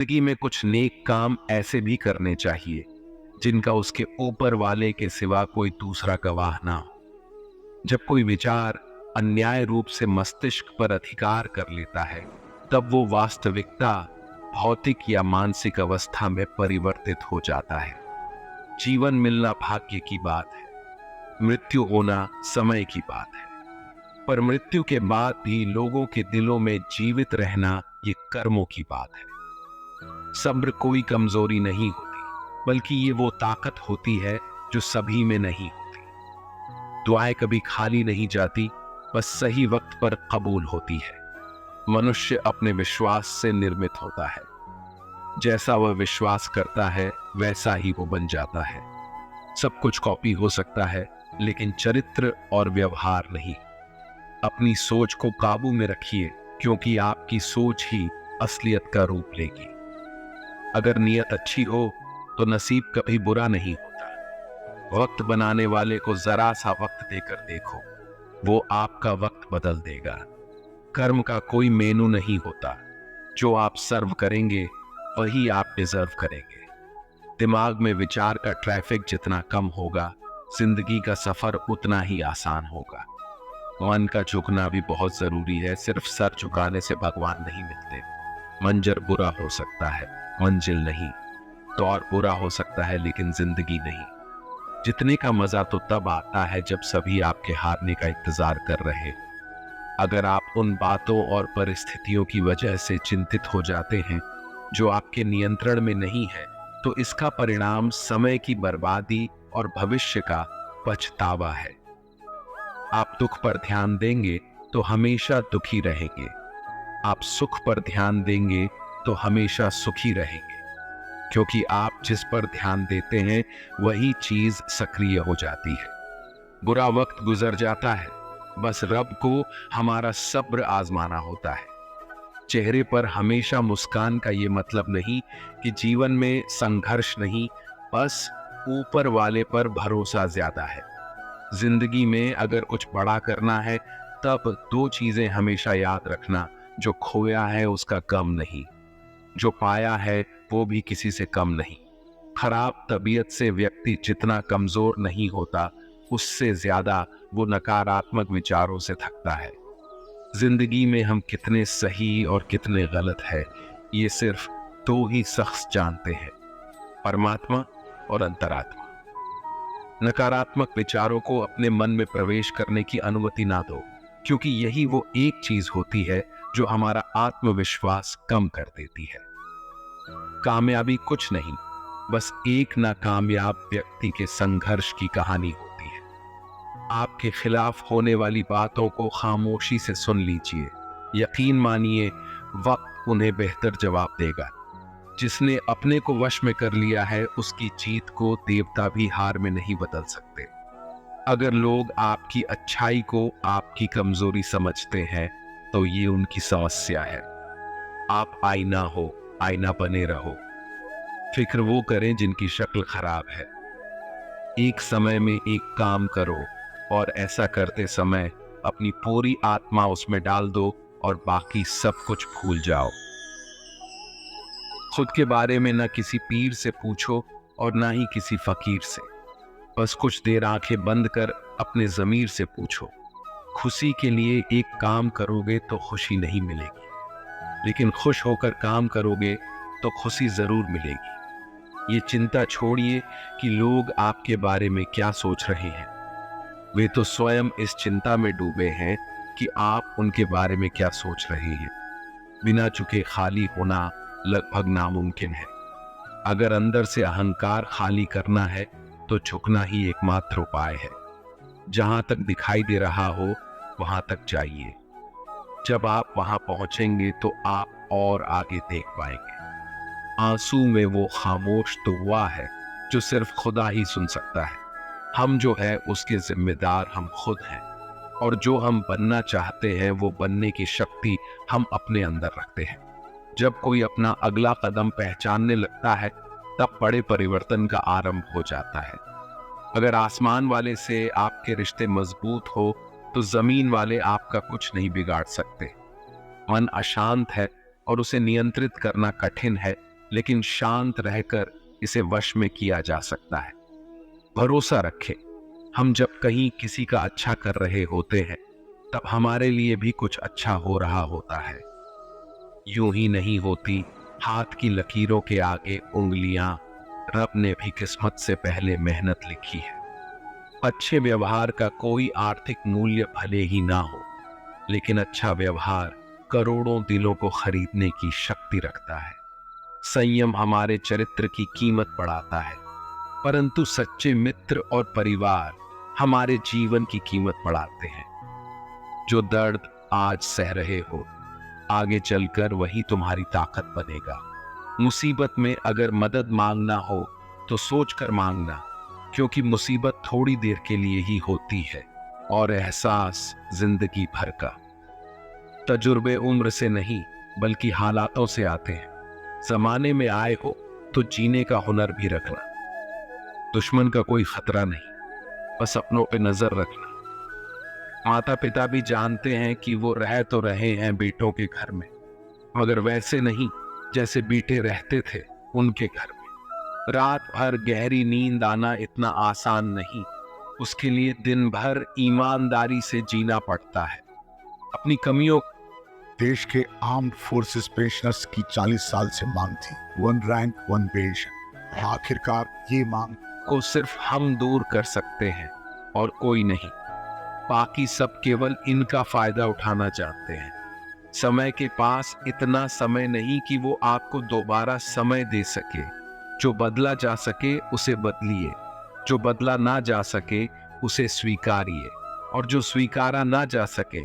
जिंदगी में कुछ नेक काम ऐसे भी करने चाहिए जिनका उसके ऊपर वाले के सिवा कोई दूसरा गवाह ना हो। जब कोई विचार अन्याय रूप से मस्तिष्क पर अधिकार कर लेता है, तब वो वास्तविकता, भौतिक या मानसिक अवस्था में परिवर्तित हो जाता है। जीवन मिलना भाग्य की बात है, मृत्यु होना समय की बात है। पर मृत्यु के बाद भी लोगों के दिलों में जीवित रहना ये कर्मों की बात है। सब्र कोई कमजोरी नहीं होती, बल्कि ये वो ताकत होती है जो सभी में नहीं होती। दुआएं कभी खाली नहीं जाती, बस सही वक्त पर कबूल होती है। मनुष्य अपने विश्वास से निर्मित होता है। जैसा वह विश्वास करता है वैसा ही वो बन जाता है। सब कुछ कॉपी हो सकता है, लेकिन चरित्र और व्यवहार नहीं। अपनी सोच को काबू में रखिए, क्योंकि आपकी सोच ही असलियत का रूप लेगी। अगर नीयत अच्छी हो तो नसीब कभी बुरा नहीं होता। वक्त बनाने वाले को जरा सा वक्त देकर देखो, वो आपका वक्त बदल देगा। कर्म का कोई मेनू नहीं होता, जो आप सर्व करेंगे वही आप डिजर्व करेंगे। दिमाग में विचार का ट्रैफिक जितना कम होगा, जिंदगी का सफर उतना ही आसान होगा। मन का झुकना भी बहुत जरूरी है। सिर्फ सर झुकाने से भगवान नहीं मिलते। मंजर बुरा हो सकता है, मंजिल नहीं। दौर बुरा हो सकता है, लेकिन जिंदगी नहीं। जितने का मजा तो तब आता है जब सभी आपके हारने का इंतजार कर रहे। अगर आप उन बातों और परिस्थितियों की वजह से चिंतित हो जाते हैं जो आपके नियंत्रण में नहीं है, तो इसका परिणाम समय की बर्बादी और भविष्य का पछतावा है। आप दुख पर ध्यान देंगे तो हमेशा दुखी रहेंगे। आप सुख पर ध्यान देंगे तो हमेशा सुखी रहेंगे, क्योंकि आप जिस पर ध्यान देते हैं वही चीज सक्रिय हो जाती है। बुरा वक्त गुजर जाता है, बस रब को हमारा सब्र आजमाना होता है। चेहरे पर हमेशा मुस्कान का ये मतलब नहीं कि जीवन में संघर्ष नहीं, बस ऊपर वाले पर भरोसा ज्यादा है। जिंदगी में अगर कुछ बड़ा करना है, तब दो चीजें हमेशा याद रखना। जो खोया है उसका गम नहीं, जो पाया है वो भी किसी से कम नहीं। खराब तबीयत से व्यक्ति जितना कमजोर नहीं होता, उससे ज्यादा वो नकारात्मक विचारों से थकता है। जिंदगी में हम कितने सही और कितने गलत है, ये सिर्फ दो ही शख्स जानते हैं, परमात्मा और अंतरात्मा। नकारात्मक विचारों को अपने मन में प्रवेश करने की अनुमति ना दो, क्योंकि यही वो एक चीज होती है जो हमारा आत्मविश्वास कम कर देती है। कामयाबी कुछ नहीं, बस एक नाकामयाब व्यक्ति के संघर्ष की कहानी होती है। आपके खिलाफ होने वाली बातों को खामोशी से सुन लीजिए। यकीन मानिए, वक्त उन्हें बेहतर जवाब देगा। जिसने अपने को वश में कर लिया है, उसकी जीत को देवता भी हार में नहीं बदल सकते। अगर लोग आपकी अच्छाई को आपकी कमजोरी समझते हैं, तो ये उनकी समस्या है। आप आईना हो, आईना बने रहो। फिक्र वो करें जिनकी शक्ल खराब है। एक समय में एक काम करो, और ऐसा करते समय अपनी पूरी आत्मा उसमें डाल दो और बाकी सब कुछ भूल जाओ। खुद के बारे में न किसी पीर से पूछो और ना ही किसी फकीर से। बस कुछ देर आंखें बंद कर अपने जमीर से पूछो। खुशी के लिए एक काम करोगे तो खुशी नहीं मिलेगी, लेकिन खुश होकर काम करोगे तो खुशी जरूर मिलेगी। ये चिंता छोड़िए कि लोग आपके बारे में क्या सोच रहे हैं। वे तो स्वयं इस चिंता में डूबे हैं कि आप उनके बारे में क्या सोच रहे हैं। बिना झुके खाली होना लगभग नामुमकिन है। अगर अंदर से अहंकार खाली करना है, तो झुकना ही एकमात्र उपाय है। जहां तक दिखाई दे रहा हो वहां तक जाइए। जब आप वहां पहुंचेंगे तो आप और आगे देख पाएंगे। आंसू में वो खामोश दुआ है जो सिर्फ खुदा ही सुन सकता है। हम जो है उसके जिम्मेदार हम खुद हैं, और जो हम बनना चाहते हैं वो बनने की शक्ति हम अपने अंदर रखते हैं। जब कोई अपना अगला कदम पहचानने लगता है, तब बड़े परिवर्तन का आरंभ हो जाता है। अगर आसमान वाले से आपके रिश्ते मजबूत हो, तो जमीन वाले आपका कुछ नहीं बिगाड़ सकते। मन अशांत है और उसे नियंत्रित करना कठिन है, लेकिन शांत रहकर इसे वश में किया जा सकता है। भरोसा रखें, हम जब कहीं किसी का अच्छा कर रहे होते हैं तब हमारे लिए भी कुछ अच्छा हो रहा होता है। यूं ही नहीं होती हाथ की लकीरों के आगे उंगलियां, रब ने भी किस्मत से पहले मेहनत लिखी है। अच्छे व्यवहार का कोई आर्थिक मूल्य भले ही ना हो, लेकिन अच्छा व्यवहार करोड़ों दिलों को खरीदने की शक्ति रखता है। संयम हमारे चरित्र की कीमत बढ़ाता है, परंतु सच्चे मित्र और परिवार हमारे जीवन की कीमत बढ़ाते हैं। जो दर्द आज सह रहे हो, आगे चलकर वही तुम्हारी ताकत बनेगा। मुसीबत में अगर मदद मांगना हो तो सोचकर मांगना, क्योंकि मुसीबत थोड़ी देर के लिए ही होती है और एहसास जिंदगी भर का। तजुर्बे उम्र से नहीं बल्कि हालातों से आते हैं। जमाने में आए हो तो जीने का हुनर भी रखना। दुश्मन का कोई खतरा नहीं, बस अपनों पे नजर रखना। माता पिता भी जानते हैं कि वो रह तो रहे हैं बेटों के घर में, मगर वैसे नहीं जैसे बेटे रहते थे उनके घर में। रात भर गहरी नींद आना इतना आसान नहीं, उसके लिए दिन भर ईमानदारी से जीना पड़ता है। अपनी कमियों देश के आर्म्ड फोर्सेस पेंशनर्स की 40 साल से मांग थी, 1 रैंक 1 पेंशन। आखिरकार ये मांग को सिर्फ हम दूर कर सकते हैं और कोई नहीं। बाकी सब केवल इनका फायदा उठाना चाहते हैं। समय के पास इतना समय नहीं कि वो आपको दोबारा समय दे सके। जो बदला जा सके उसे बदलिए, जो बदला ना जा सके उसे स्वीकारिए, और जो स्वीकारा ना जा सके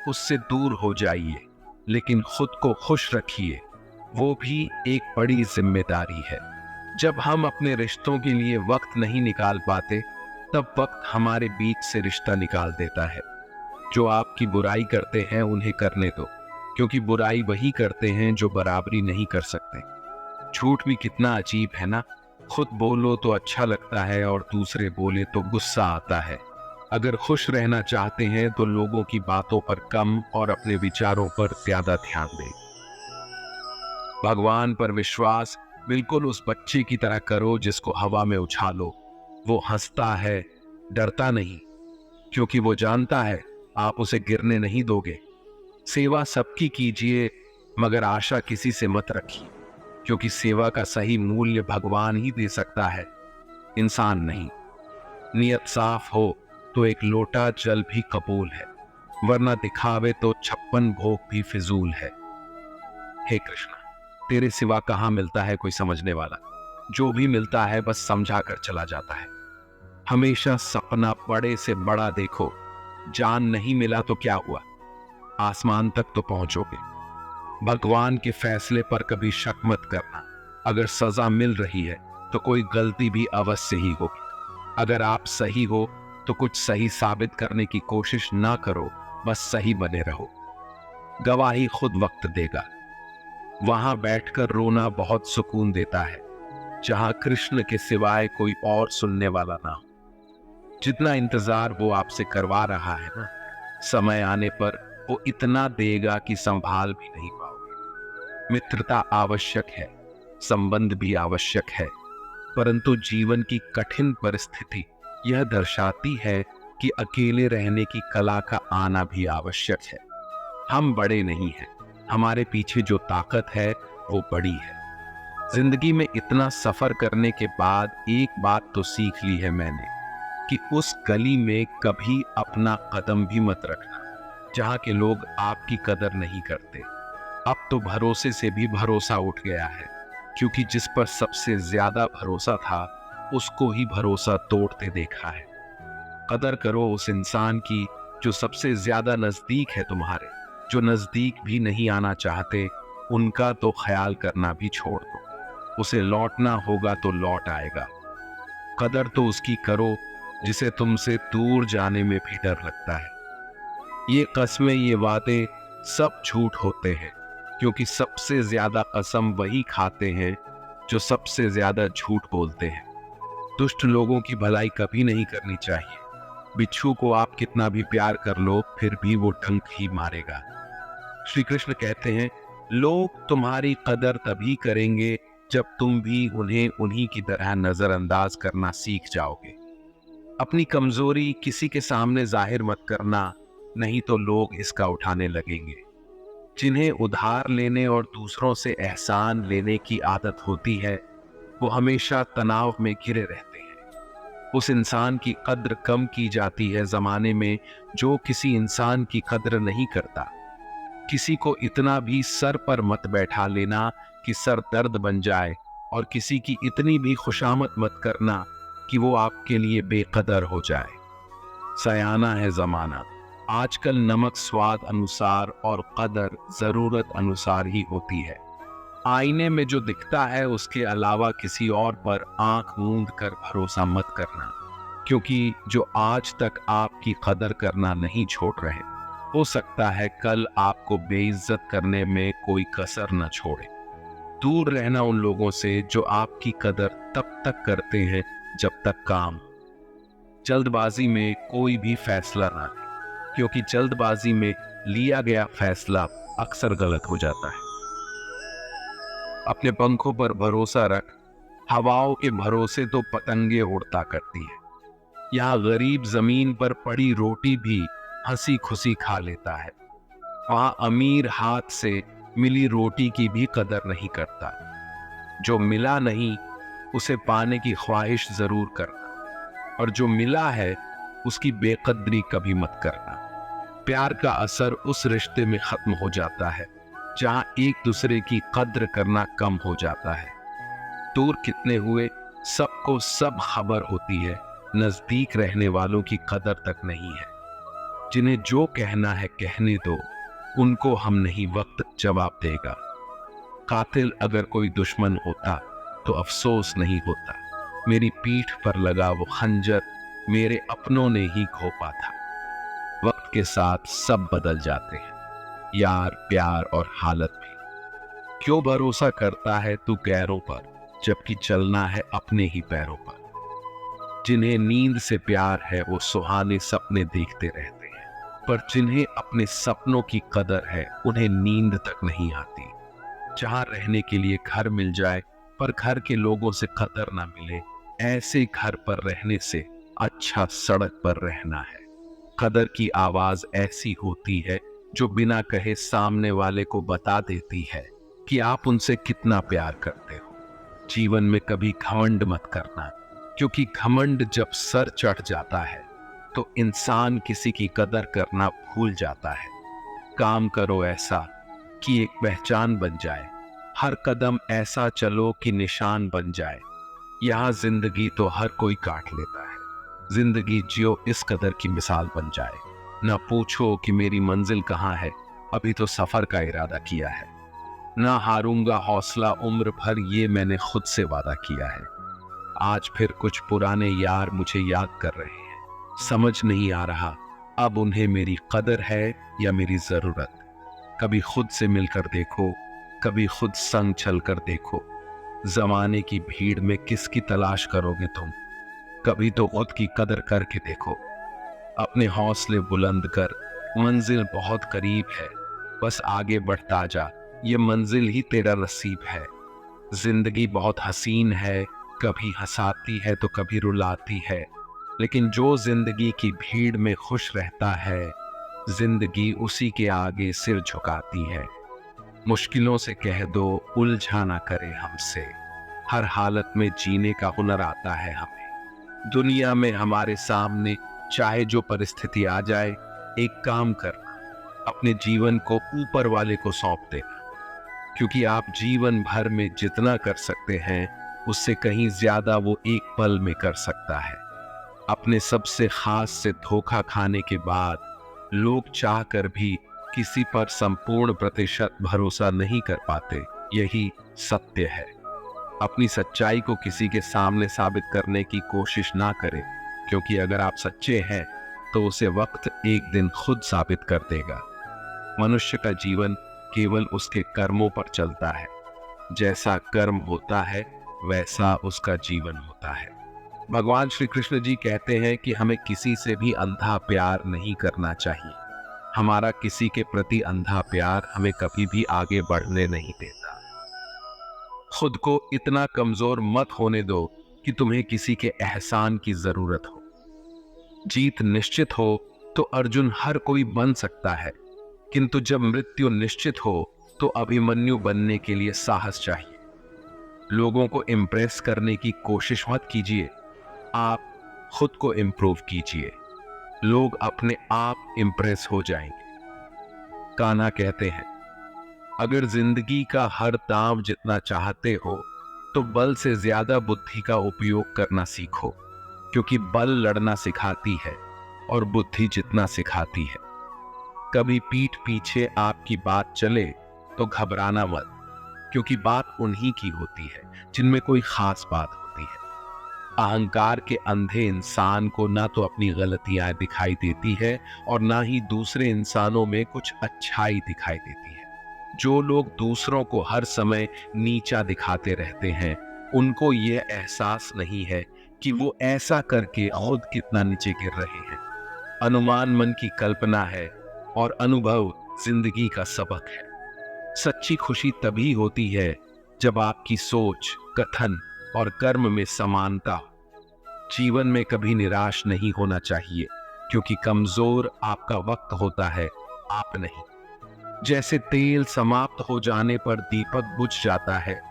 उससे दूर हो जाइए। लेकिन खुद को खुश रखिए, वो भी एक बड़ी जिम्मेदारी है। जब हम अपने रिश्तों के लिए वक्त नहीं निकाल पाते, तब वक्त हमारे बीच से रिश्ता निकाल देता है। जो आपकी बुराई करते हैं उन्हें करने दो, क्योंकि बुराई वही करते हैं जो बराबरी नहीं कर सकते। झूठ भी कितना अजीब है ना, खुद बोलो तो अच्छा लगता है और दूसरे बोले तो गुस्सा आता है। अगर खुश रहना चाहते हैं तो लोगों की बातों पर कम और अपने विचारों पर ज्यादा ध्यान दें। भगवान पर विश्वास बिल्कुल उस बच्चे की तरह करो जिसको हवा में उछालो। वो हंसता है, डरता नहीं, क्योंकि वो जानता है आप उसे गिरने नहीं दोगे। सेवा सबकी कीजिए, मगर आशा किसी से मत रखिए, क्योंकि सेवा का सही मूल्य भगवान ही दे सकता है, इंसान नहीं। नियत साफ हो तो एक लोटा जल भी कबूल है, वरना दिखावे तो 56 भोग भी फिजूल है। हे कृष्णा, तेरे सिवा कहाँ मिलता है कोई समझने वाला। जो भी मिलता है बस समझा कर चला जाता है। हमेशा सपना बड़े से बड़ा देखो। जान नहीं मिला तो क्या हुआ, आसमान तक तो पहुंचोगे। भगवान के फैसले पर कभी शक मत करना। अगर सजा मिल रही है तो कोई गलती भी अवश्य ही होगी। अगर आप सही हो तो कुछ सही साबित करने की कोशिश ना करो, बस सही बने रहो। गवाही खुद वक्त देगा। वहां बैठकर रोना बहुत सुकून देता है, जहां कृष्ण के सिवाय कोई और सुनने वाला ना हो। जितना इंतजार वो आपसे करवा रहा है ना, समय आने पर वो इतना देगा कि संभाल भी नहीं पाओगे। मित्रता आवश्यक है, संबंध भी आवश्यक है, परंतु जीवन की कठिन परिस्थिति यह दर्शाती है कि अकेले रहने की कला का आना भी आवश्यक है। हम बड़े नहीं हैं, हमारे पीछे जो ताकत है वो बड़ी है। जिंदगी में इतना सफर करने के बाद एक बात तो सीख ली है मैंने, कि उस गली में कभी अपना कदम भी मत रखना जहां के लोग आपकी कदर नहीं करते। अब तो भरोसे से भी भरोसा उठ गया है, क्योंकि जिस पर सबसे ज्यादा भरोसा था उसको ही भरोसा तोड़ते देखा है। कदर करो उस इंसान की जो सबसे ज्यादा नजदीक है तुम्हारे। जो नजदीक भी नहीं आना चाहते उनका तो ख्याल करना भी छोड़ दो। उसे लौटना होगा तो लौट आएगा। कदर तो उसकी करो जिसे तुमसे दूर जाने में भी डर लगता है। ये कस्में, ये वादे सब झूठ होते हैं, क्योंकि सबसे ज्यादा कसम वही खाते हैं जो सबसे ज्यादा झूठ बोलते हैं। दुष्ट लोगों की भलाई कभी नहीं करनी चाहिए। बिच्छू को आप कितना भी प्यार कर लो फिर भी वो डंक ही मारेगा। श्री कृष्ण कहते हैं, लोग तुम्हारी कदर तभी करेंगे जब तुम भी उन्हें उन्हीं की तरह नजरअंदाज करना सीख जाओगे। अपनी कमजोरी किसी के सामने जाहिर मत करना, नहीं तो लोग इसका उठाने लगेंगे। जिन्हें उधार लेने और दूसरों से एहसान लेने की आदत होती है, वो हमेशा तनाव में घिरे रहते हैं। उस इंसान की कद्र कम की जाती है जमाने में जो किसी इंसान की कद्र नहीं करता। किसी को इतना भी सर पर मत बैठा लेना कि सर दर्द बन जाए, और किसी की इतनी भी खुशामद मत करना कि वो आपके लिए बेकदर हो जाए। सयाना है जमाना। आजकल नमक स्वाद अनुसार और कदर जरूरत अनुसार ही होती है। आईने में जो दिखता है उसके अलावा किसी और पर आंख मूंद कर भरोसा मत करना, क्योंकि जो आज तक आपकी कदर करना नहीं छोड़ रहे, हो सकता है कल आपको बेइज्जत करने में कोई कसर न छोड़े। दूर रहना उन लोगों से जो आपकी कदर तब तक करते हैं जब तक काम। जल्दबाजी में कोई भी फैसला ना लें, क्योंकि जल्दबाजी में लिया गया फैसला अक्सर गलत हो जाता है। अपने पंखों पर भरोसा रख, हवाओं के भरोसे तो पतंगे उड़ता करती है। यहाँ गरीब जमीन पर पड़ी रोटी भी हंसी खुशी खा लेता है। वहाँ अमीर हाथ से मिली रोटी की भी कदर नहीं करता। जो मिला नहीं उसे पाने की ख्वाहिश जरूर करना, और जो मिला है उसकी बेकदरी कभी मत करना। प्यार का असर उस रिश्ते में खत्म हो जाता है जहां एक दूसरे की कद्र करना कम हो जाता है। दूर कितने हुए सबको सब खबर होती है, नजदीक रहने वालों की कदर तक नहीं है। जिन्हें जो कहना है कहने दो, उनको हम नहीं वक्त जवाब देगा। कातिल अगर कोई दुश्मन होता तो अफसोस नहीं होता, मेरी पीठ पर लगा वो खंजर मेरे अपनों ने ही घोंपा था। वक्त के साथ सब बदल जाते हैं, यार, प्यार और हालत भी। क्यों भरोसा करता है तू गैरों पर, जबकि चलना है अपने ही पैरों पर। जिन्हें नींद से प्यार है वो सुहाने सपने देखते रहते हैं, पर जिन्हें अपने सपनों की कदर है उन्हें नींद तक नहीं आती। जहां रहने के लिए घर मिल जाए पर घर के लोगों से कदर ना मिले, ऐसे घर पर रहने से अच्छा सड़क पर रहना है। कदर की आवाज ऐसी होती है जो बिना कहे सामने वाले को बता देती है कि आप उनसे कितना प्यार करते हो। जीवन में कभी घमंड मत करना, क्योंकि घमंड जब सर चढ़ जाता है तो इंसान किसी की कदर करना भूल जाता है। काम करो ऐसा कि एक पहचान बन जाए, हर कदम ऐसा चलो कि निशान बन जाए। यहाँ जिंदगी तो हर कोई काट लेता है, जिंदगी जियो इस कदर की मिसाल बन जाए। न पूछो कि मेरी मंजिल कहाँ है, अभी तो सफर का इरादा किया है। ना हारूंगा हौसला उम्र भर, ये मैंने खुद से वादा किया है। आज फिर कुछ पुराने यार मुझे याद कर रहे हैं, समझ नहीं आ रहा अब उन्हें मेरी कदर है या मेरी जरूरत। कभी खुद से मिलकर देखो, कभी खुद संग चल कर देखो। जमाने की भीड़ में किसकी तलाश करोगे तुम, कभी तो खुद की कदर करके देखो। अपने हौसले बुलंद कर, मंजिल बहुत करीब है, बस आगे बढ़ता जा, ये मंजिल ही तेरा नसीब है। जिंदगी बहुत हसीन है, कभी हंसाती है तो कभी रुलाती है, लेकिन जो जिंदगी की भीड़ में खुश रहता है, जिंदगी उसी के आगे सिर झुकाती है। मुश्किलों से कह दो उलझा ना करे हमसे, हर हालत में जीने का हुनर आता है हमें। दुनिया में हमारे सामने चाहे जो परिस्थिति आ जाए, एक काम करना, अपने जीवन को ऊपर वाले को सौंप देना, क्योंकि आप जीवन भर में जितना कर सकते हैं उससे कहीं ज्यादा वो एक पल में कर सकता है। अपने सबसे खास से धोखा खाने के बाद लोग चाहकर भी किसी पर संपूर्ण प्रतिशत भरोसा नहीं कर पाते, यही सत्य है। अपनी सच्चाई को किसी के सामने साबित करने की कोशिश ना करें, क्योंकि अगर आप सच्चे हैं तो उसे वक्त एक दिन खुद साबित कर देगा। मनुष्य का जीवन केवल उसके कर्मों पर चलता है, जैसा कर्म होता है वैसा उसका जीवन होता है। भगवान श्री कृष्ण जी कहते हैं कि हमें किसी से भी अंधा प्यार नहीं करना चाहिए। हमारा किसी के प्रति अंधा प्यार हमें कभी भी आगे बढ़ने नहीं देता। खुद को इतना कमजोर मत होने दो कि तुम्हें किसी के एहसान की जरूरत हो। जीत निश्चित हो तो अर्जुन हर कोई बन सकता है, किंतु जब मृत्यु निश्चित हो तो अभिमन्यु बनने के लिए साहस चाहिए। लोगों को इम्प्रेस करने की कोशिश मत कीजिए, आप खुद को इम्प्रूव कीजिए। लोग अपने आप इम्प्रेस हो जाएंगे। कान्हा कहते हैं, अगर जिंदगी का हर दांव जितना चाहते हो तो बल से ज्यादा बुद्धि का उपयोग करना सीखो, क्योंकि बल लड़ना सिखाती है और बुद्धि जितना सिखाती है। कभी पीठ पीछे आपकी बात चले तो घबराना मत, क्योंकि बात उन्हीं की होती है जिनमें कोई खास बात होती है। अहंकार के अंधे इंसान को ना तो अपनी गलतियां दिखाई देती है और ना ही दूसरे इंसानों में कुछ अच्छाई दिखाई देती है। जो लोग दूसरों को हर समय नीचा दिखाते रहते हैं, उनको यह एहसास नहीं है कि वो ऐसा करके खुद कितना नीचे गिर रहे हैं। अनुमान मन की कल्पना है और अनुभव जिंदगी का सबक है। सच्ची खुशी तभी होती है जब आपकी सोच, कथन और कर्म में समानता हो। जीवन में कभी निराश नहीं होना चाहिए, क्योंकि कमजोर आपका वक्त होता है, आप नहीं। जैसे तेल समाप्त हो जाने पर दीपक बुझ जाता है,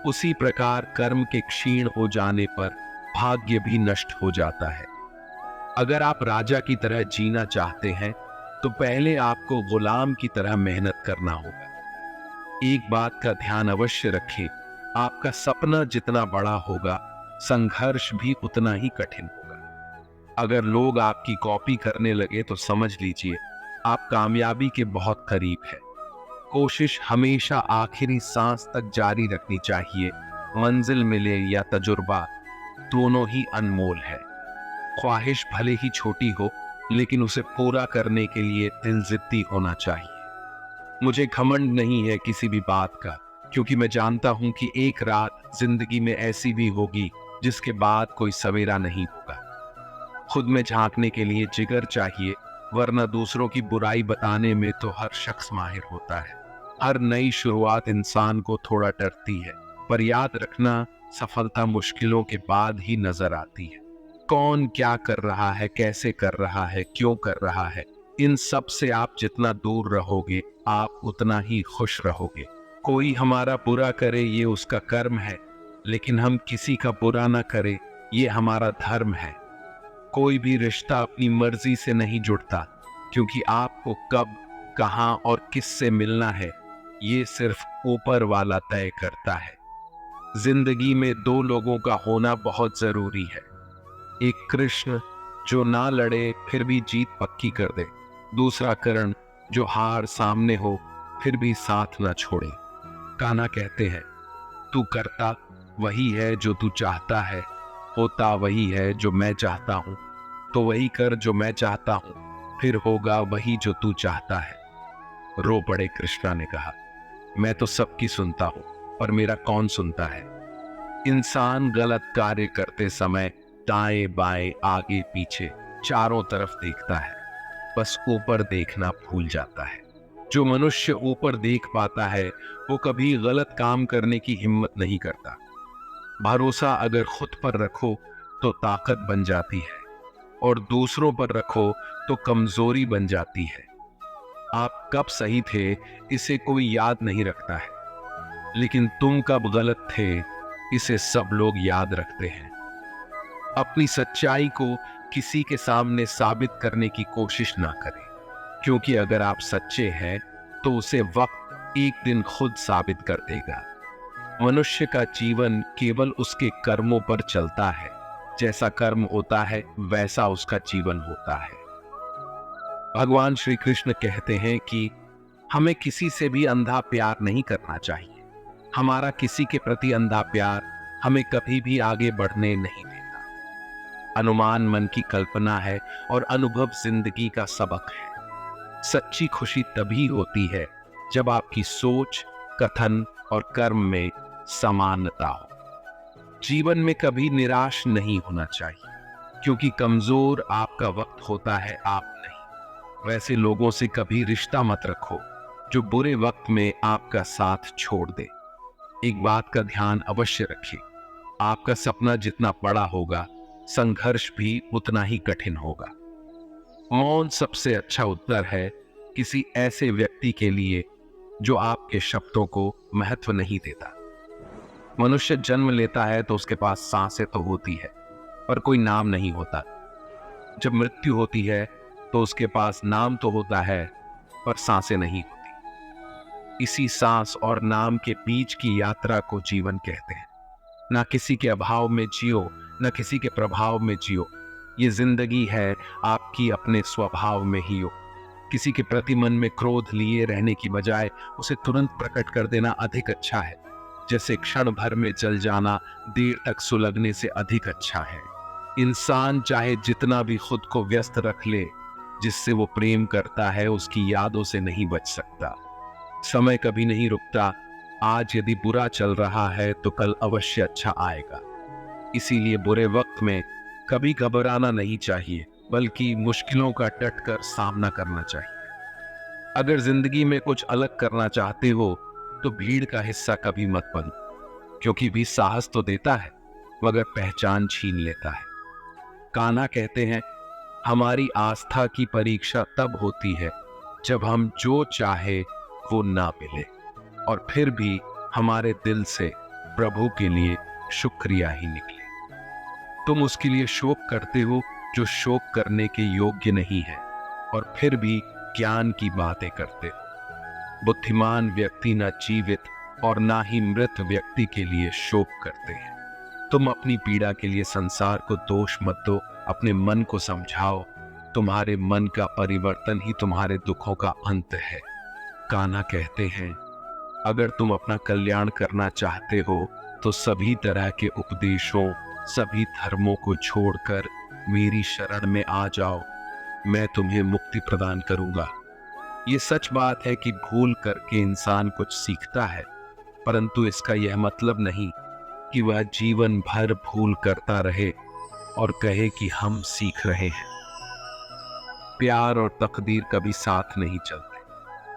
उसी प्रकार कर्म के क्षीण हो जाने पर भाग्य भी नष्ट हो जाता है। अगर आप राजा की तरह जीना चाहते हैं तो पहले आपको गुलाम की तरह मेहनत करना होगा। एक बात का ध्यान अवश्य रखें, आपका सपना जितना बड़ा होगा, संघर्ष भी उतना ही कठिन होगा। अगर लोग आपकी कॉपी करने लगे तो समझ लीजिए आप कामयाबी के बहुत करीब है। कोशिश हमेशा आखिरी सांस तक जारी रखनी चाहिए। मंजिल मिले या तजुर्बा, दोनों ही अनमोल है। ख्वाहिश भले ही छोटी हो, लेकिन उसे पूरा करने के लिए दिल जिद्दी होना चाहिए। मुझे घमंड नहीं है किसी भी बात का, क्योंकि मैं जानता हूं कि एक रात जिंदगी में ऐसी भी होगी जिसके बाद कोई सवेरा नहीं होगा। खुद में झांकने के लिए जिगर चाहिए, वरना दूसरों की बुराई बताने में तो हर शख्स माहिर होता है। हर नई शुरुआत इंसान को थोड़ा डरती है, पर याद रखना, सफलता मुश्किलों के बाद ही नजर आती है। कौन क्या कर रहा है, कैसे कर रहा है, क्यों कर रहा है, इन सब से आप जितना दूर रहोगे, आप उतना ही खुश रहोगे। कोई हमारा बुरा करे ये उसका कर्म है, लेकिन हम किसी का बुरा ना करें ये हमारा धर्म है। कोई भी रिश्ता अपनी मर्जी से नहीं जुड़ता, क्योंकि आपको कब, कहां और किससे मिलना है ये सिर्फ ऊपर वाला तय करता है। जिंदगी में दो लोगों का होना बहुत जरूरी है। एक कृष्ण जो ना लड़े फिर भी जीत पक्की कर दे, दूसरा कर्ण जो हार सामने हो फिर भी साथ ना छोड़े। कान्हा कहते हैं, तू करता वही है जो तू चाहता है, होता वही है जो मैं चाहता हूं, तो वही कर जो मैं चाहता हूं, फिर होगा वही जो तू चाहता है। रो पड़े कृष्णा ने कहा, मैं तो सबकी सुनता हूं, पर मेरा कौन सुनता है। इंसान गलत कार्य करते समय दाएं बाएं आगे पीछे चारों तरफ देखता है, बस ऊपर देखना भूल जाता है। जो मनुष्य ऊपर देख पाता है वो कभी गलत काम करने की हिम्मत नहीं करता। भरोसा अगर खुद पर रखो तो ताकत बन जाती है, और दूसरों पर रखो तो कमजोरी बन जाती है। आप कब सही थे इसे कोई याद नहीं रखता है, लेकिन तुम कब गलत थे इसे सब लोग याद रखते हैं। अपनी सच्चाई को किसी के सामने साबित करने की कोशिश ना करें, क्योंकि अगर आप सच्चे हैं तो उसे वक्त एक दिन खुद साबित कर देगा। मनुष्य का जीवन केवल उसके कर्मों पर चलता है, जैसा कर्म होता है वैसा उसका जीवन होता है। भगवान श्री कृष्ण कहते हैं कि हमें किसी से भी अंधा प्यार नहीं करना चाहिए। हमारा किसी के प्रति अंधा प्यार हमें कभी भी आगे बढ़ने नहीं देता। अनुमान मन की कल्पना है और अनुभव जिंदगी का सबक है। सच्ची खुशी तभी होती है जब आपकी सोच, कथन और कर्म में समानता हो। जीवन में कभी निराश नहीं होना चाहिए, क्योंकि कमजोर आपका वक्त होता है, आप नहीं। वैसे लोगों से कभी रिश्ता मत रखो जो बुरे वक्त में आपका साथ छोड़ दे। एक बात का ध्यान अवश्य रखिए, आपका सपना जितना बड़ा होगा, संघर्ष भी उतना ही कठिन होगा। मौन सबसे अच्छा उत्तर है किसी ऐसे व्यक्ति के लिए जो आपके शब्दों को महत्व नहीं देता। मनुष्य जन्म लेता है तो उसके पास सांसें तो होती है, पर कोई नाम नहीं होता। जब मृत्यु होती है तो उसके पास नाम तो होता है, पर सांसें नहीं होती। इसी सांस और नाम के बीच की यात्रा को जीवन कहते हैं। ना किसी के अभाव में जियो, ना किसी के प्रभाव में जियो। ये जिंदगी है आपकी अपने स्वभाव में ही हो। किसी के प्रति मन में क्रोध लिए रहने की बजाय उसे तुरंत प्रकट कर देना अधिक अच्छा है। जैसे क्षण भर में जल जाना देर तक सुलगने से अधिक अच्छा है। इंसान चाहे जितना भी खुद को व्यस्त रख ले, जिससे वो प्रेम करता है उसकी यादों से नहीं बच सकता। समय कभी नहीं रुकता। आज यदि बुरा चल रहा है तो कल अवश्य अच्छा आएगा। इसीलिए बुरे वक्त में कभी घबराना नहीं चाहिए, बल्कि मुश्किलों का डटकर सामना करना चाहिए। अगर जिंदगी में कुछ अलग करना चाहते हो तो भीड़ का हिस्सा कभी मत बनो, क्योंकि भी साहस तो देता है मगर पहचान छीन लेता है। कान्हा कहते हैं, हमारी आस्था की परीक्षा तब होती है जब हम जो चाहे वो ना मिले और फिर भी हमारे दिल से प्रभु के लिए शुक्रिया ही निकले। तुम उसके लिए शोक करते हो जो शोक करने के योग्य नहीं है, और फिर भी ज्ञान की बातें करते हो। बुद्धिमान व्यक्ति न जीवित और ना ही मृत व्यक्ति के लिए शोक करते हैं। तुम अपनी पीड़ा के लिए संसार को दोष मत दो, अपने मन को समझाओ। तुम्हारे मन का परिवर्तन ही तुम्हारे दुखों का अंत है। कान्हा कहते हैं, अगर तुम अपना कल्याण करना चाहते हो तो सभी तरह के उपदेशों, सभी धर्मों को छोड़कर मेरी शरण में आ जाओ। मैं तुम्हें मुक्ति प्रदान करूंगा। ये सच बात है कि भूल करके इंसान कुछ सीखता है, परंतु इसका यह मतलब नहीं कि वह जीवन भर भूल करता रहे और कहे कि हम सीख रहे हैं। प्यार और तकदीर कभी साथ नहीं चलते,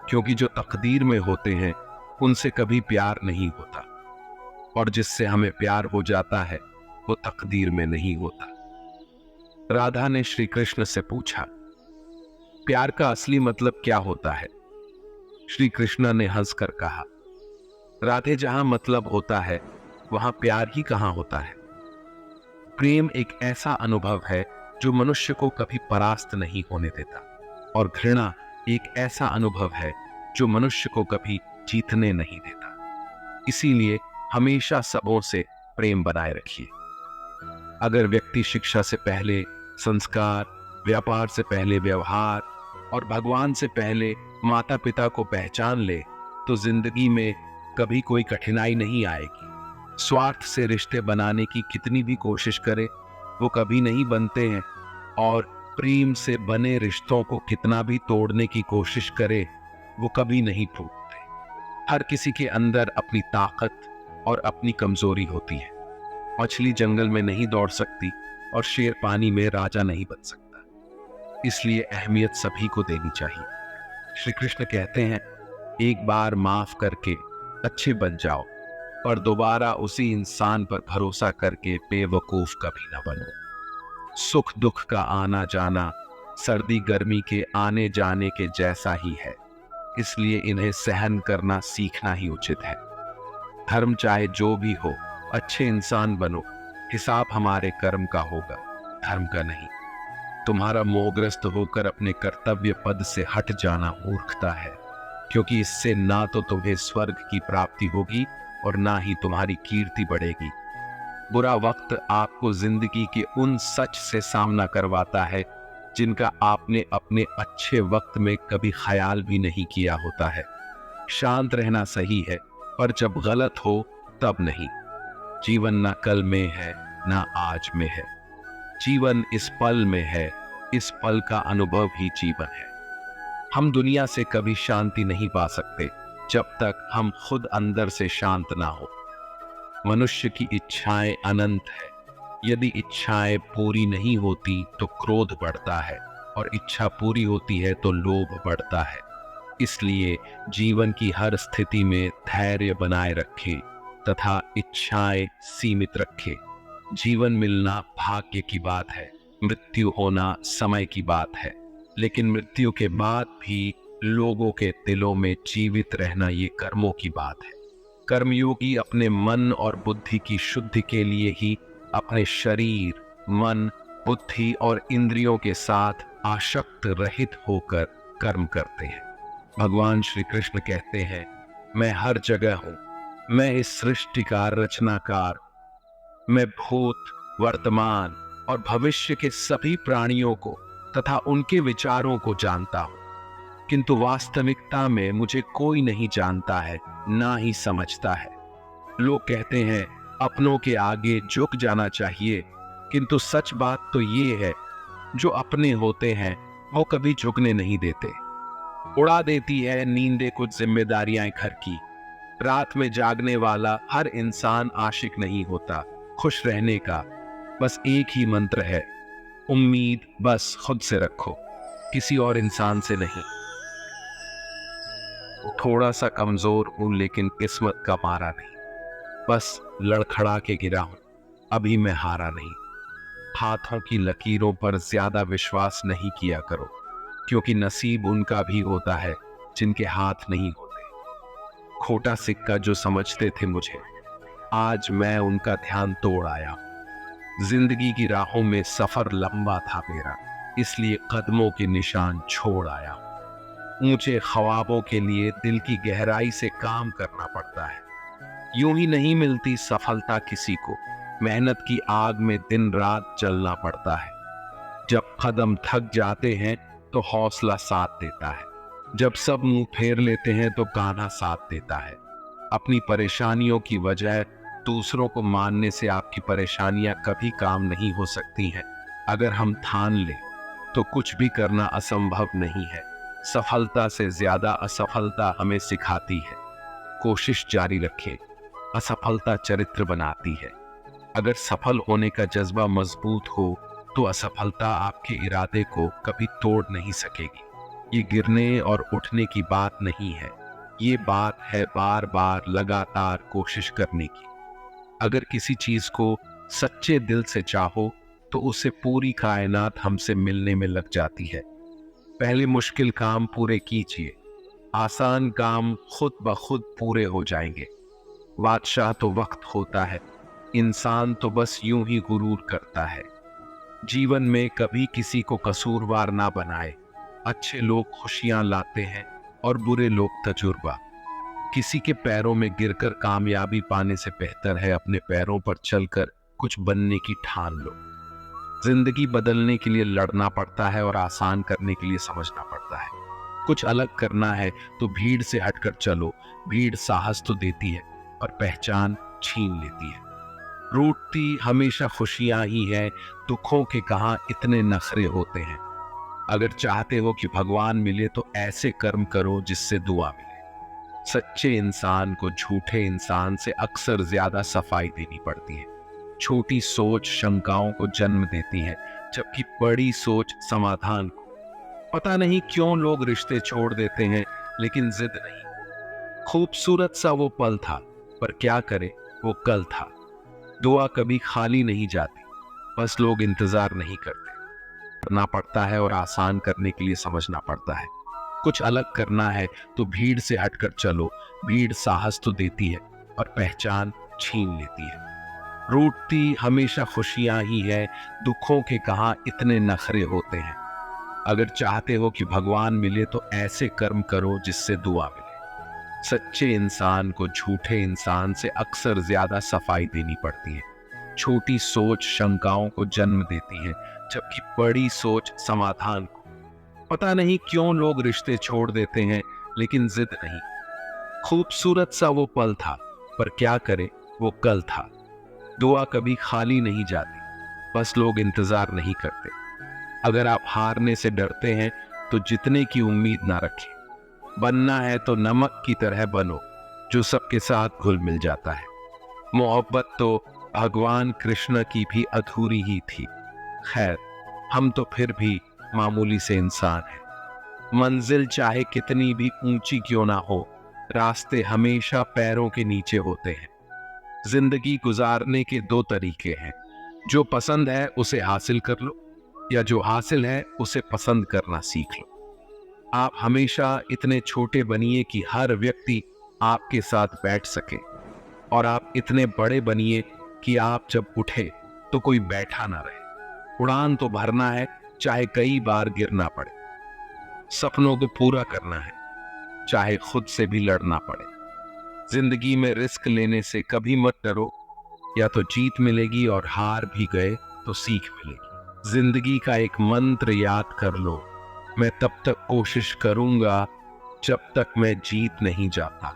क्योंकि जो तकदीर में होते हैं उनसे कभी प्यार नहीं होता, और जिससे हमें प्यार हो जाता है वो तकदीर में नहीं होता। राधा ने श्री कृष्ण से पूछा, प्यार का असली मतलब क्या होता है? श्री कृष्ण ने हंसकर कहा, राधे, जहां मतलब होता है वहां प्यार ही कहां होता है। प्रेम एक ऐसा अनुभव है जो मनुष्य को कभी परास्त नहीं होने देता, और घृणा एक ऐसा अनुभव है जो मनुष्य को कभी जीतने नहीं देता। इसीलिए हमेशा सबों से प्रेम बनाए रखिए। अगर व्यक्ति शिक्षा से पहले संस्कार, व्यापार से पहले व्यवहार और भगवान से पहले माता पिता को पहचान ले तो जिंदगी में कभी कोई कठिनाई नहीं आएगी। स्वार्थ से रिश्ते बनाने की कितनी भी कोशिश करे वो कभी नहीं बनते हैं, और प्रेम से बने रिश्तों को कितना भी तोड़ने की कोशिश करे वो कभी नहीं टूटते। हर किसी के अंदर अपनी ताकत और अपनी कमजोरी होती है। मछली जंगल में नहीं दौड़ सकती और शेर पानी में राजा नहीं बन सकता। इसलिए अहमियत सभी को देनी चाहिए। श्री कृष्ण कहते हैं, एक बार माफ करके अच्छे बन जाओ और दोबारा उसी इंसान पर भरोसा करके बेवकूफ कभी न बनो। सुख दुख का आना जाना सर्दी गर्मी के आने जाने के जैसा ही है, इसलिए इन्हें सहन करना सीखना ही उचित है। धर्म चाहे जो भी हो, अच्छे इंसान बनो। हिसाब हमारे कर्म का होगा, धर्म का नहीं। तुम्हारा मोहग्रस्त होकर अपने कर्तव्य पद से हट जाना मूर्खता है, क्योंकि इससे ना तो तुम्हें स्वर्ग की प्राप्ति होगी और ना ही तुम्हारी कीर्ति बढ़ेगी। बुरा वक्त आपको जिंदगी के उन सच से सामना करवाता है जिनका आपने अपने अच्छे वक्त में कभी ख्याल भी नहीं किया होता है। शांत रहना सही है, पर जब गलत हो तब नहीं। जीवन ना कल में है ना आज में है, जीवन इस पल में है। इस पल का अनुभव ही जीवन है। हम दुनिया से कभी शांति नहीं पा सकते जब तक हम खुद अंदर से शांत ना हो। मनुष्य की इच्छाएं अनंत है। यदि इच्छाएं पूरी नहीं होती तो क्रोध बढ़ता है, और इच्छा पूरी होती है तो लोभ बढ़ता है। इसलिए जीवन की हर स्थिति में धैर्य बनाए रखें, तथा इच्छाएं सीमित रखे। जीवन मिलना भाग्य की बात है, मृत्यु होना समय की बात है, लेकिन मृत्यु के बाद भी लोगों के दिलों में जीवित रहना ये कर्मों की बात है। कर्मयोगी अपने मन और बुद्धि की शुद्धि के लिए ही अपने शरीर, मन, बुद्धि और इंद्रियों के साथ आसक्त रहित होकर कर्म करते हैं। भगवान श्री कृष्ण कहते हैं, मैं हर जगह हूं, मैं इस सृष्टि का रचनाकार, मैं भूत, वर्तमान और भविष्य के सभी प्राणियों को तथा उनके विचारों को जानता हूं, किंतु वास्तविकता में मुझे कोई नहीं जानता है, ना ही समझता है। लोग कहते हैं अपनों के आगे झुक जाना चाहिए, किंतु सच बात तो ये है, जो अपने होते हैं वो कभी झुकने नहीं देते। उड़ा देती है नींदे कुछ जिम्मेदारियां घर की। रात में जागने वाला हर इंसान आशिक नहीं होता। खुश रहने का बस एक ही मंत्र है, उम्मीद बस खुद से रखो, किसी और इंसान से नहीं। थोड़ा सा कमजोर हूं लेकिन किस्मत का मारा नहीं, बस लड़खड़ा के गिरा हूं, अभी मैं हारा नहीं। हाथों की लकीरों पर ज्यादा विश्वास नहीं किया करो, क्योंकि नसीब उनका भी होता है जिनके हाथ नहीं होते। खोटा सिक्का जो समझते थे मुझे, आज मैं उनका ध्यान तोड़ आया। जिंदगी की राहों में सफर लंबा था मेरा, इसलिए कदमों के निशान छोड़ आया। ऊंचे ख्वाबों के लिए दिल की गहराई से काम करना पड़ता है। यूं ही नहीं मिलती सफलता किसी को, मेहनत की आग में दिन रात चलना पड़ता है। जब कदम थक जाते हैं तो हौसला साथ देता है, जब सब मुंह फेर लेते हैं तो कान्हा साथ देता है। अपनी परेशानियों की वजह दूसरों को मानने से आपकी परेशानियां कभी काम नहीं हो सकती हैं। अगर हम ठान लें तो कुछ भी करना असंभव नहीं है। सफलता से ज्यादा असफलता हमें सिखाती है। कोशिश जारी रखें, असफलता चरित्र बनाती है। अगर सफल होने का जज्बा मजबूत हो तो असफलता आपके इरादे को कभी तोड़ नहीं सकेगी। ये गिरने और उठने की बात नहीं है, ये बात है बार बार लगातार कोशिश करने की। अगर किसी चीज को सच्चे दिल से चाहो तो उसे पूरी कायनात हमसे मिलने में लग जाती है। पहले मुश्किल काम पूरे कीजिए, आसान काम खुद ब खुद पूरे हो जाएंगे। बादशाह तो वक्त होता है, इंसान तो बस यूं ही गुरूर करता है। जीवन में कभी किसी को कसूरवार ना बनाए। अच्छे लोग खुशियां लाते हैं और बुरे लोग तजुर्बा। किसी के पैरों में गिरकर कामयाबी पाने से बेहतर है अपने पैरों पर चलकर कुछ बनने की ठान लो। जिंदगी बदलने के लिए लड़ना पड़ता है और आसान करने के लिए समझना पड़ता है। कुछ अलग करना है तो भीड़ से हटकर चलो। भीड़ साहस तो देती है और पहचान छीन लेती है। रूठती हमेशा खुशियां ही है, दुखों के कहां इतने नखरे होते हैं। अगर चाहते हो कि भगवान मिले तो ऐसे कर्म करो जिससे दुआ मिले। सच्चे इंसान को झूठे इंसान से अक्सर ज्यादा सफाई देनी पड़ती है। छोटी सोच शंकाओं को जन्म देती है, जबकि बड़ी सोच समाधान को। पता नहीं क्यों लोग रिश्ते छोड़ देते हैं, लेकिन जिद नहीं। खूबसूरत सा वो पल था, पर क्या करे वो कल था। दुआ कभी खाली नहीं जाती, बस लोग इंतजार नहीं करते। करना पड़ता है और आसान करने के लिए समझना पड़ता है। कुछ अलग करना है तो भीड़ से हटकर चलो। भीड़ साहस तो देती है और पहचान छीन लेती है। रूठती हमेशा खुशियां ही है, दुखों के कहां इतने नखरे होते हैं। अगर चाहते हो कि भगवान मिले तो ऐसे कर्म करो जिससे दुआ मिले। सच्चे इंसान को झूठे इंसान से अक्सर ज्यादा सफाई देनी पड़ती है। छोटी सोच शंकाओं को जन्म देती है, जबकि बड़ी सोच समाधान को। पता नहीं क्यों लोग रिश्ते छोड़ देते हैं, लेकिन जिद नहीं। खूबसूरत सा वो पल था, पर क्या करे वो कल था। दुआ कभी खाली नहीं जाती, बस लोग इंतजार नहीं करते। अगर आप हारने से डरते हैं तो जीतने की उम्मीद ना रखें। बनना है तो नमक की तरह बनो, जो सबके साथ घुल मिल जाता है। मोहब्बत तो भगवान कृष्ण की भी अधूरी ही थी। खैर, हम तो फिर भी मामूली से इंसान हैं। मंजिल चाहे कितनी भी ऊंची क्यों ना हो, रास्ते हमेशा पैरों के नीचे होते हैं। जिंदगी गुजारने के दो तरीके हैं। जो पसंद है उसे हासिल कर लो, या जो हासिल है उसे पसंद करना सीख लो। आप हमेशा इतने छोटे बनिए कि हर व्यक्ति आपके साथ बैठ सके, और आप इतने बड़े बनिए कि आप जब उठे तो कोई बैठा ना रहे। उड़ान तो भरना है, चाहे कई बार गिरना पड़े। सपनों को पूरा करना है, चाहे खुद से भी लड़ना पड़े। जिंदगी में रिस्क लेने से कभी मत डरो, या तो जीत मिलेगी और हार भी गए तो सीख मिलेगी। जिंदगी का एक मंत्र याद कर लो, मैं तब तक कोशिश करूंगा जब तक मैं जीत नहीं जाता।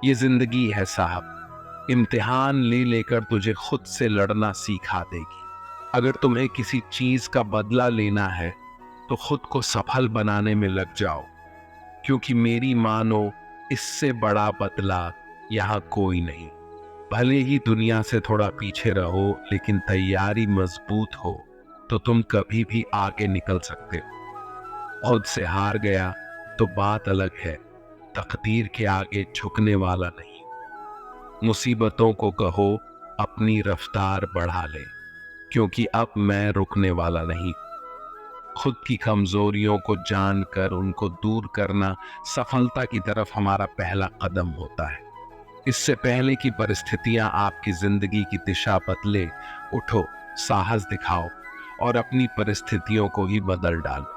ये जिंदगी है साहब, इम्तिहान ले लेकर तुझे खुद से लड़ना सिखा देगी। अगर तुम्हें किसी चीज का बदला लेना है तो खुद को सफल बनाने में लग जाओ, क्योंकि मेरी मानो इससे बड़ा बदला यहाँ कोई नहीं। भले ही दुनिया से थोड़ा पीछे रहो, लेकिन तैयारी मजबूत हो तो तुम कभी भी आगे निकल सकते हो। खुद से हार गया तो बात अलग है, तकदीर के आगे झुकने वाला नहीं। मुसीबतों को कहो अपनी रफ्तार बढ़ा ले, क्योंकि अब मैं रुकने वाला नहीं। खुद की कमजोरियों को जानकर उनको दूर करना सफलता की तरफ हमारा पहला कदम होता है। इससे पहले कि परिस्थितियां आपकी जिंदगी की दिशा बदले, उठो, साहस दिखाओ और अपनी परिस्थितियों को ही बदल डालो।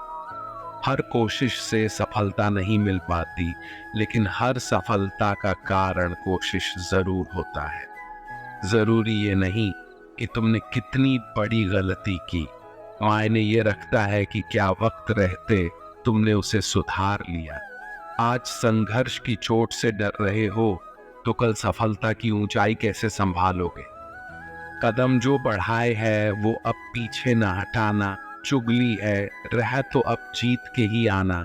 हर कोशिश से सफलता नहीं मिल पाती, लेकिन हर सफलता का कारण कोशिश जरूर होता है। जरूरी ये नहीं कि तुमने कितनी बड़ी गलती की, मायने ये रखता है कि क्या वक्त रहते तुमने उसे सुधार लिया। आज संघर्ष की चोट से डर रहे हो तो कल सफलता की ऊंचाई कैसे संभालोगे। कदम जो बढ़ाए है वो अब पीछे ना हटाना। चुगली है, रह तो अब जीत के ही आना।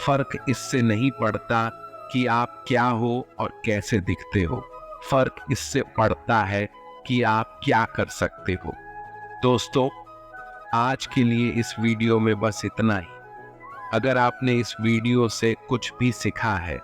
फर्क इससे नहीं पड़ता कि आप क्या हो और कैसे दिखते हो, फर्क इससे पड़ता है कि आप क्या कर सकते हो। दोस्तों, आज के लिए इस वीडियो में बस इतना ही। अगर आपने इस वीडियो से कुछ भी सीखा है